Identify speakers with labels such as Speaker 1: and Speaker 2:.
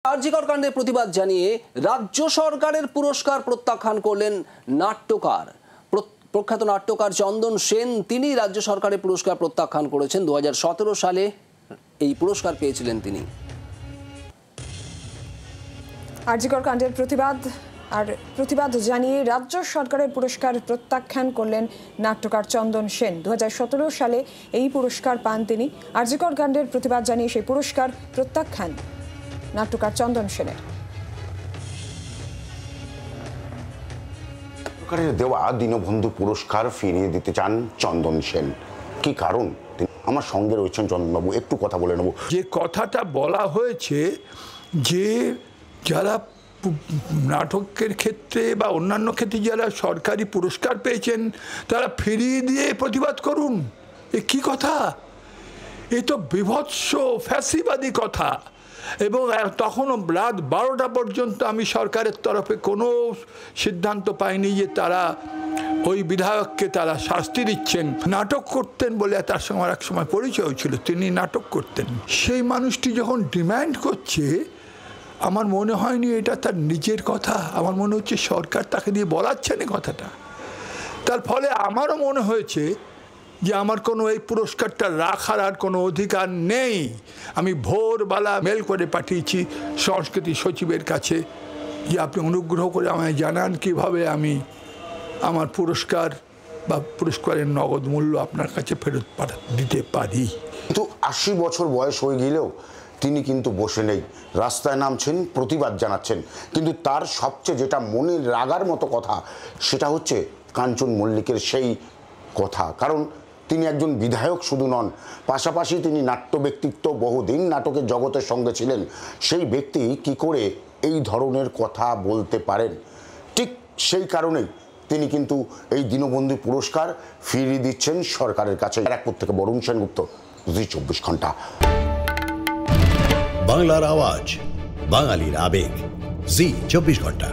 Speaker 1: আরজিকর কাণ্ডের প্রতিবাদ জানিয়ে রাজ্য সরকারের পুরস্কার প্রত্যাখ্যান করলেন নাট্যকার প্রখ্যাত নাট্যকার চন্দন সেন। তিনি রাজ্য সরকারের পুরস্কার প্রত্যাখ্যান করেছেন। 2017 সালে এই পুরস্কার পেয়েছিলেন তিনি।
Speaker 2: আরজিকর কাণ্ডের প্রতিবাদ জানিয়ে রাজ্য সরকারের পুরস্কার প্রত্যাখ্যান করলেন নাট্যকার চন্দন সেন। 2017 সালে এই পুরস্কার পান তিনি। আরজিকর কাণ্ডের প্রতিবাদ জানিয়ে সেই পুরস্কার প্রত্যাখ্যান নাট্যকার চন্দন সেনের।
Speaker 3: সরকারের দেওয়া দীনবন্ধু পুরস্কার ফিরিয়ে দিতে চান চন্দন সেন। কি কারণ? আমার সঙ্গে রয়েছেন চন্দনবাবু, একটু কথা বলে নেব।
Speaker 4: যে কথাটা বলা হয়েছে যে যারা নাটকের ক্ষেত্রে বা অন্যান্য ক্ষেত্রে যারা সরকারি পুরস্কার পেয়েছেন তারা ফিরিয়ে দিয়ে প্রতিবাদ করুন, এ কি কথা? এ তো বিভৎস ফ্যাসিবাদী কথা। এবং তখনও রাত 12টা পর্যন্ত আমি সরকারের তরফে কোনো সিদ্ধান্ত পাইনি যে তারা ওই বিধায়ককে তারা শাস্তি দিচ্ছেন। নাটক করতেন বলে তার সঙ্গে আমার এক সময় পরিচয় ছিল, তিনি নাটক করতেন। সেই মানুষটি যখন ডিম্যান্ড করছে, আমার মনে হয়নি এটা তার নিজের কথা। আমার মনে হচ্ছে সরকার তাকে দিয়ে বলাচ্ছে না কথাটা। তার ফলে আমারও মনে হয়েছে যে আমার কোনো এই পুরস্কারটা রাখার আর কোনো অধিকার নেই। আমি ভোরবেলা মেল করে পাঠিয়েছি সংস্কৃতি সচিবের কাছে যে আপনি অনুগ্রহ করে আমায় জানান কিভাবে আমি আমার পুরস্কার বা পুরস্কারের নগদ মূল্য আপনার কাছে ফেরত দিতে পারি।
Speaker 3: কিন্তু 80 বছর বয়স হয়ে গেলেও তিনি কিন্তু বসে নেই, রাস্তায় নামছেন, প্রতিবাদ জানাচ্ছেন। কিন্তু তার সবচেয়ে যেটা মনে রাগার মতো কথা সেটা হচ্ছে কাঞ্চন মল্লিকের সেই কথা। কারণ তিনি একজন বিধায়ক শুধু নন, পাশাপাশি তিনি নাট্য ব্যক্তিত্ব, বহুদিন নাটকের জগতের সঙ্গে ছিলেন। সেই ব্যক্তি কি করে এই ধরনের কথা বলতে পারেন? ঠিক সেই কারণেই তিনি কিন্তু এই দীনবন্ধু পুরস্কার ফিরিয়ে দিচ্ছেন সরকারের কাছে। ব্যারাকপুর থেকে বরুণ সেনগুপ্ত, জি 24 ঘন্টা।
Speaker 5: বাংলার আওয়াজ, বাঙালির আবেগ, জি 24 ঘন্টা।